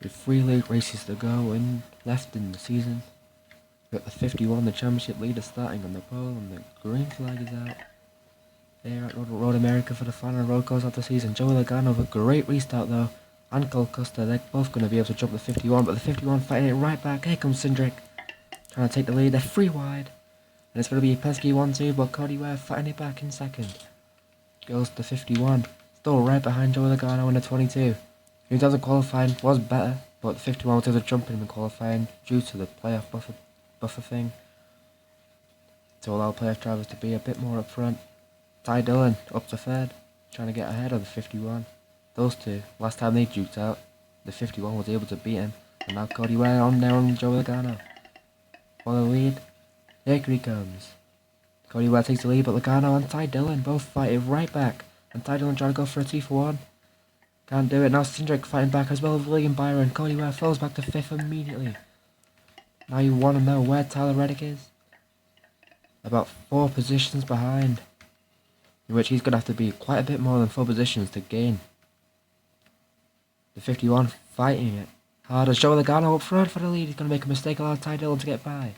With 3 league races to go and left in the season. We've got the 51, the championship leader starting on the pole, and the green flag is out. Here at Road America for the final road course of the season. Joey Logano with a great restart though, and Cole Custer, they're both going to be able to jump the 51, but the 51 fighting it right back. Here comes Cindric, trying to take the lead. They're 3 wide, and it's going to be Penske 1-2, but Cody Ware fighting it back in second. Goes to 51, still right behind Joey Logano in the 22. Who doesn't qualify was better, but the 51 was able to jump in the qualifying due to the playoff buffer thing, to allow playoff drivers to be a bit more up front. Ty Dillon up to third, trying to get ahead of the 51. Those two, last time they duked out, the 51 was able to beat him, and now Cody Ware on there on Joey Logano. For the lead, here he comes. Cody Ware takes the lead, but Logano and Ty Dillon both fight it right back, and Ty Dillon trying to go for a 2-for-1. Can't do it. Now Cindric fighting back as well as William Byron. Cody Ware falls back to 5th immediately. Now you want to know where Tyler Reddick is? About 4 positions behind, in which he's going to have to be quite a bit more than 4 positions to gain. The 51 fighting it hard as Joey Logano up front for the lead. He's going to make a mistake, allow Ty Dillon to get by.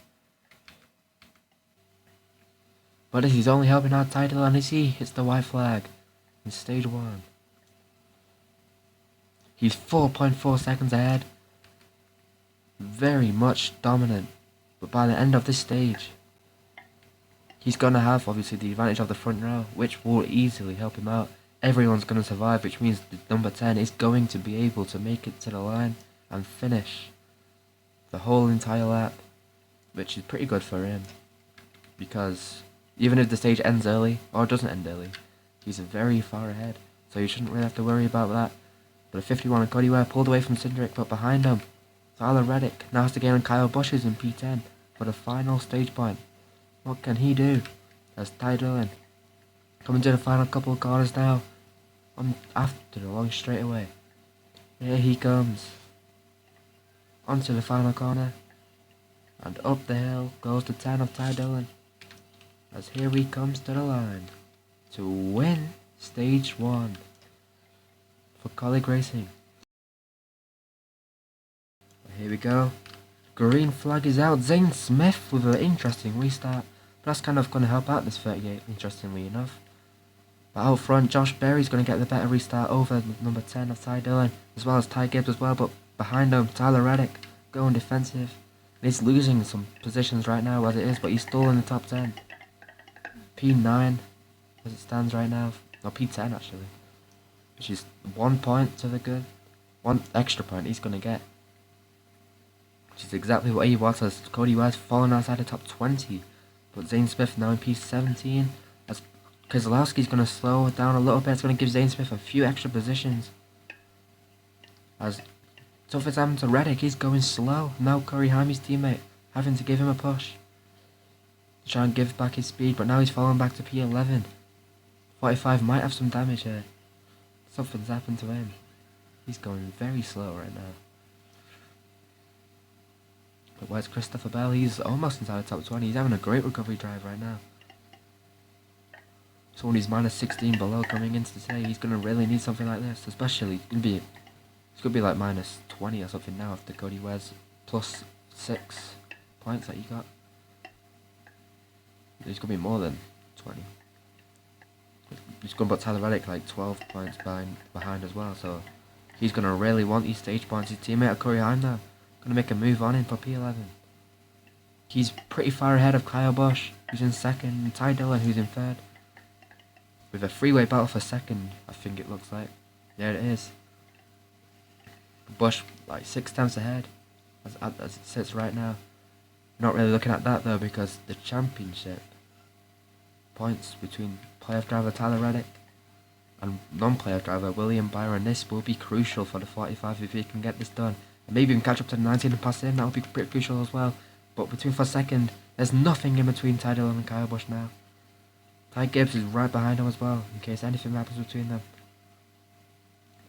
But he's only helping out Ty Dillon as he hits the white flag in stage 1. He's 4.4 seconds ahead. Very much dominant. But by the end of this stage, he's going to have obviously the advantage of the front row, which will easily help him out. Everyone's going to survive, which means the number 10 is going to be able to make it to the line and finish the whole entire lap, which is pretty good for him. Because even if the stage ends early, or doesn't end early, he's very far ahead. So you shouldn't really have to worry about that. But a 51 and Cody Ware pulled away from Cindric, but behind him, Tyler Reddick now has to gain on Kyle Busch in P10 for the final stage point. What can he do? As Ty Dillon coming to the final couple of corners now, after the long straightaway. Here he comes, onto the final corner, and up the hill goes the 10 of Ty Dillon, as here he comes to the line to win stage 1. For colleague racing. Here we go. Green flag is out. Zane Smith with an interesting restart. But that's kind of going to help out this 38, interestingly enough. But out front, Josh Berry's going to get the better restart over number 10 of Ty Dillon, as well as Ty Gibbs as well. But behind him, Tyler Reddick going defensive. And he's losing some positions right now as it is, but he's still in the top 10. P9 as it stands right now. No, P10 actually. Which is 1 point to the good. 1 extra point he's going to get. Which is exactly what he wants, as Cody Ware's falling outside the top 20. But Zane Smith now in P17. As Keselowski's going to slow it down a little bit. It's going to give Zane Smith a few extra positions. As stuff is happening to Reddick, he's going slow. Now Corey Haime's teammate having to give him a push to try and give back his speed. But now he's falling back to P11. 45 might have some damage here. Something's happened to him. He's going very slow right now. But where's Christopher Bell? He's almost inside the top 20. He's having a great recovery drive right now. Someone who's minus 16 below coming into today, he's going to really need something like this. Especially, it's going to be like minus 20 or something now after Cody Ware's plus 6 points that he got. He's going to be more than 20. He's going to put Tyler Reddick like 12 points behind as well, so he's going to really want these stage points. His teammate Corey Heim now going to make a move on him for P11. He's pretty far ahead of Kyle Busch, who's in second, and Ty Dillon, who's in third. With a three-way battle for second, I think it looks like. There it is. Busch like 6 tenths ahead as it sits right now. Not really looking at that though, because the championship points between playoff driver Tyler Reddick and non-playoff driver William Byron. This will be crucial for the 45 if he can get this done. And maybe even catch up to the 19 and pass him. That would be pretty crucial as well. But between for second, there's nothing in between Ty Dillon and Kyle Busch now. Ty Gibbs is right behind him as well, in case anything happens between them.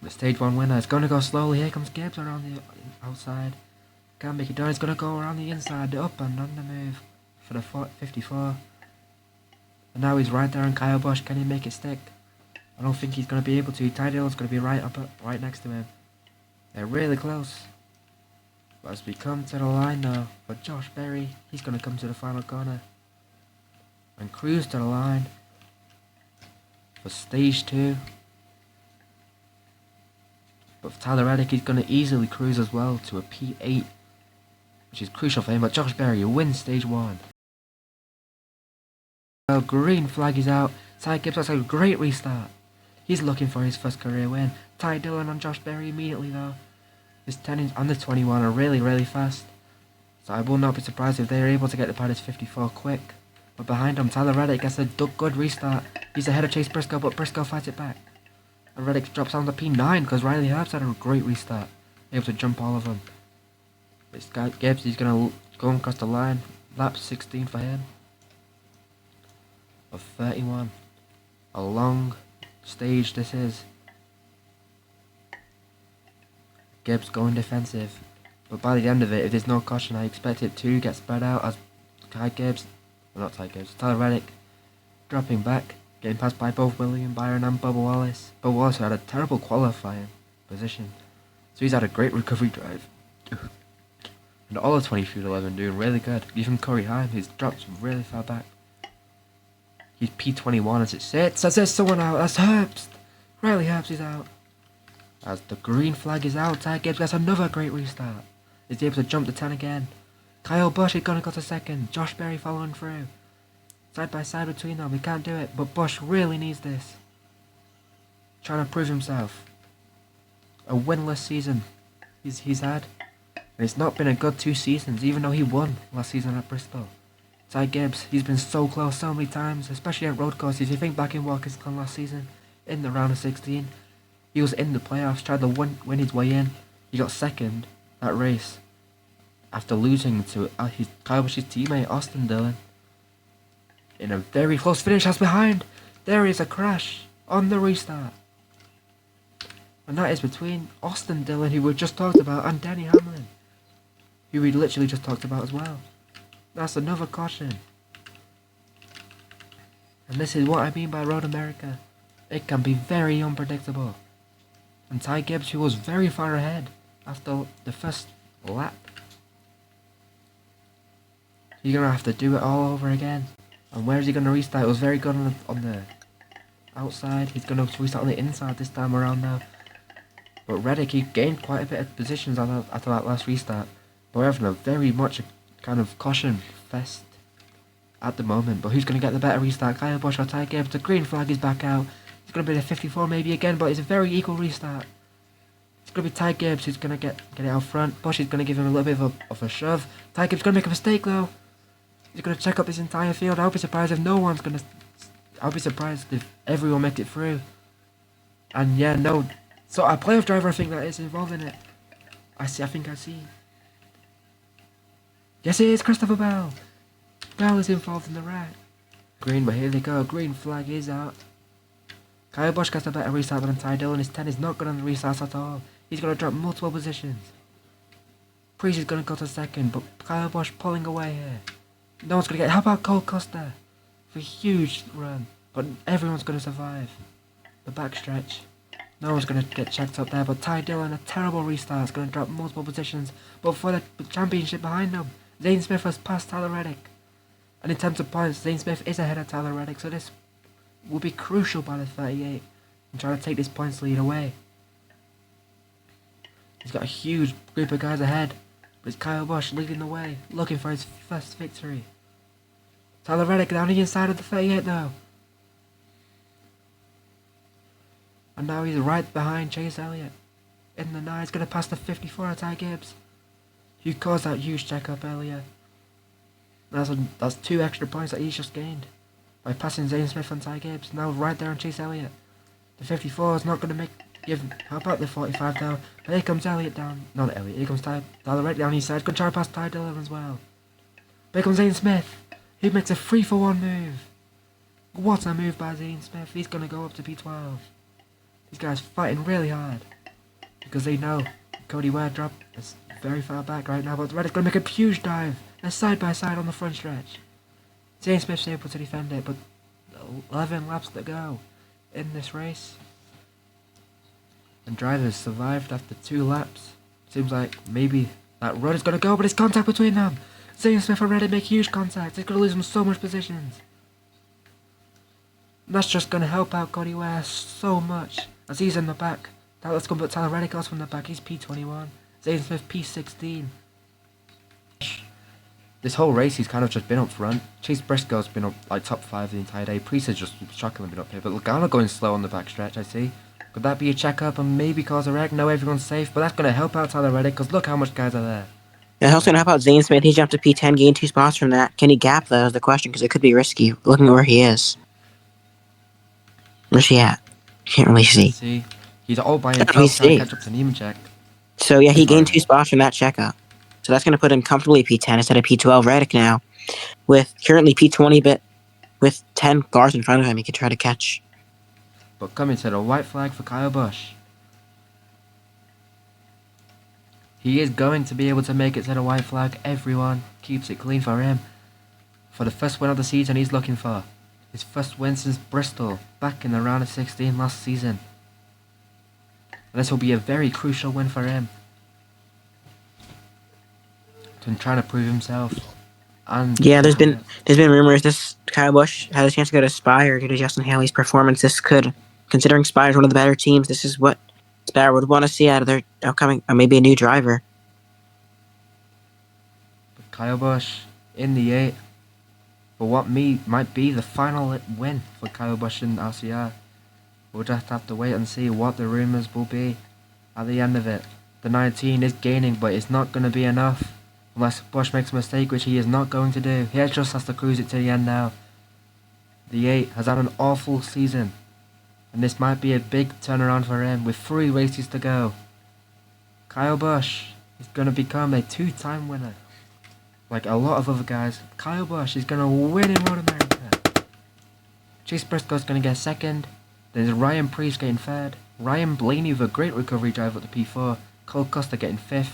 The stage 1 winner is going to go slowly. Here comes Gibbs around the outside. Can't make it down. He's going to go around the inside, up and on the move for the 54. And now he's right there on Kyle Busch. Can he make it stick? I don't think he's going to be able to. Ty Dillon's going to be right next to him. They're really close. But as we come to the line now for Josh Berry, he's going to come to the final corner and cruise to the line for stage 2. But for Tyler Reddick, he's going to easily cruise as well to a P8, which is crucial for him. But Josh Berry wins stage 1. Well, green flag is out. Ty Gibbs has a great restart. He's looking for his first career win. Ty Dillon on Josh Berry immediately though. His 10 and the 21 are really fast. So I will not be surprised if they are able to get the Pirates 54 quick. But behind him, Tyler Reddick gets a good restart. He's ahead of Chase Briscoe, but Briscoe fights it back. And Reddick drops down to P9 because Riley Herbst had a great restart. Able to jump all of them. This guy Gibbs, he's going to go across the line. Lap 16 for him. Of 31. A long stage this is. Gibbs going defensive. But by the end of it, if there's no caution, I expect it to get spread out as Tyler Reddick dropping back, getting passed by both William Byron and Bubba Wallace. Bubba Wallace had a terrible qualifying position, so he's had a great recovery drive. And all of 23-11 doing really good. Even Corey Heim, he's dropped really far back. He's P21 as it sits. As there's someone out, that's Herbst. Riley Herbst is out. As the green flag is out, Ty Gibbs gets another great restart. He's able to jump to 10 again. Kyle Busch is going to go to second. Josh Berry following through. Side by side between them, he can't do it, but Busch really needs this. Trying to prove himself. A winless season he's had. And it's not been a good 2 seasons, even though he won last season at Bristol. Ty Gibbs, he's been so close so many times, especially at road courses. You think back in Walkinston last season, in the round of 16, he was in the playoffs, tried to win his way in. He got second that race after losing to Kyle Busch's teammate Austin Dillon. In a very close finish, as behind, there is a crash on the restart. And that is between Austin Dillon, who we just talked about, and Denny Hamlin, who we literally just talked about as well. That's another caution. And this is what I mean by Road America. It can be very unpredictable. And Ty Gibbs, who was very far ahead after the first lap, he's going to have to do it all over again. And where is he going to restart? It was very good on the outside. He's going to restart on the inside this time around now. But Reddick, he gained quite a bit of positions after that last restart. But we're having a very much kind of caution fest at the moment. But who's going to get the better restart? Kyle Busch or Ty Gibbs? The green flag is back out. It's going to be the 54 maybe again, but it's a very equal restart. It's going to be Ty Gibbs who's going to get it out front. Busch is going to give him a little bit of a shove. Ty Gibbs is going to make a mistake though. He's going to check up this entire field. I'll be surprised if no one's going to... I'll be surprised if everyone makes it through. And yeah, no. So a playoff driver, I think that is involved in it. I think I see. Yes, it is Christopher Bell. Bell is involved in the wreck. Green, but here they go. Green flag is out. Kyle Busch gets a better restart than Ty Dillon. His 10 is not good on the restarts at all. He's going to drop multiple positions. Priest is going to go to second, but Kyle Busch pulling away here. No one's going to get... How about Cole Custer? For a huge run. But everyone's going to survive. The backstretch. No one's going to get checked up there, but Ty Dillon, a terrible restart, is going to drop multiple positions. But for the championship behind him, Zane Smith has passed Tyler Reddick. And in terms of points, Zane Smith is ahead of Tyler Reddick, so this will be crucial by the 38 and try to take this points lead away. He's got a huge group of guys ahead, but it's Kyle Busch leading the way, looking for his first victory. Tyler Reddick down the inside of the 38 though. And now he's right behind Chase Elliott. In the 9, he's going to pass the 54 of Ty Gibbs, who caused that huge check-up earlier. That's 2 extra points that he's just gained by passing Zane Smith and Ty Gibbs. Now right there on Chase Elliott. The 54 is not going to give. How about the 45 though? And here comes Elliott down. Not Elliott. Here comes Tyler Reddick down his side. Going to try to pass Ty Dillon as well. But here comes Zane Smith. He makes a 3-for-1 move. What a move by Zane Smith. He's going to go up to P12. These guys fighting really hard because they know Cody Ware drop is very far back right now, but Reddick's going to make a huge dive. They're side by side on the front stretch. Zane Smith's able to defend it, but 11 laps to go in this race. And drivers survived after 2 laps. Seems like maybe That run is going to go, but it's contact between them. Zane Smith and Reddick make huge contact. It's going to lose him so much positions. And that's just going to help out Cody Ware so much as he's in the back. Now let's go put Tyler Reddick also from the back. He's P21. Zane Smith P16. This whole race he's kind of just been up front. Chase Briscoe's been up like top 5 the entire day. Priest has just shockingly been up here. But Logano going slow on the back stretch, I see. Could that be a check-up and maybe cause a wreck? No, everyone's safe. But that's going to help out Tyler Reddick because look how much guys are there. Yeah, also going to help out Zane Smith. He jumped to P10, gained 2 spots from that. Can he gap, though, is the question, because it could be risky, looking at where he is. Where's he at? Can't really see. He's all by himself trying to catch up to Nemechek. So, yeah, he gained 2 spots from that checkup. So that's going to put him comfortably P10 instead of P12. Reddick now, with currently P20, but with 10 cars in front of him, he could try to catch. But coming to the white flag for Kyle Busch. He is going to be able to make it to the white flag. Everyone keeps it clean for him. For the first win of the season he's looking for. His first win since Bristol, back in the round of 16 last season. And this will be a very crucial win for him. To trying to prove himself. And yeah, there's been rumors this Kyle Busch has a chance to go to Spire due to Justin Haley's performance. This could, considering Spire is one of the better teams, this is what Spire would want to see out of their upcoming, or maybe a new driver. But Kyle Busch in the 8 for what might be the final win for Kyle Busch in RCR. We'll just have to wait and see what the rumours will be at the end of it. The 19 is gaining, but it's not going to be enough unless Busch makes a mistake, which he is not going to do. He just has to cruise it to the end now. The 8 has had an awful season, and this might be a big turnaround for him with 3 races to go. Kyle Busch is going to become a 2-time winner. Like a lot of other guys, Kyle Busch is going to win in Road America. Chase Briscoe's going to get 2nd. There's Ryan Preece getting 3rd. Ryan Blaney with a great recovery drive up to P4. Cole Custer getting 5th.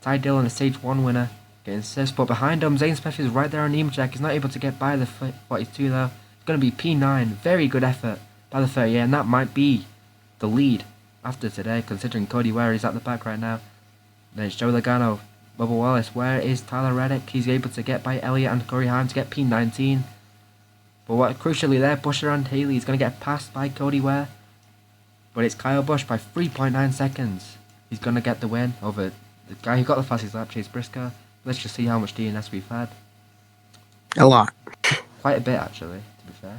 Ty Dillon, a Stage 1 winner, getting 6th. But behind him, Zane Smith is right there on Nemechek. He's not able to get by the 42 though. It's going to be P9. Very good effort by the 38, and that might be the lead after today, considering Cody Ware is at the back right now. Then it's Joe Logano. Bubba Wallace, where is Tyler Reddick? He's able to get by Elliott and Corey Heim to get P19. But what crucially there, Buescher and Haley is going to get passed by Cody Ware. But it's Kyle Busch by 3.9 seconds. He's going to get the win over the guy who got the fastest lap, Chase Briscoe. Let's just see how much DNS we've had. A lot. Quite a bit, actually, to be fair.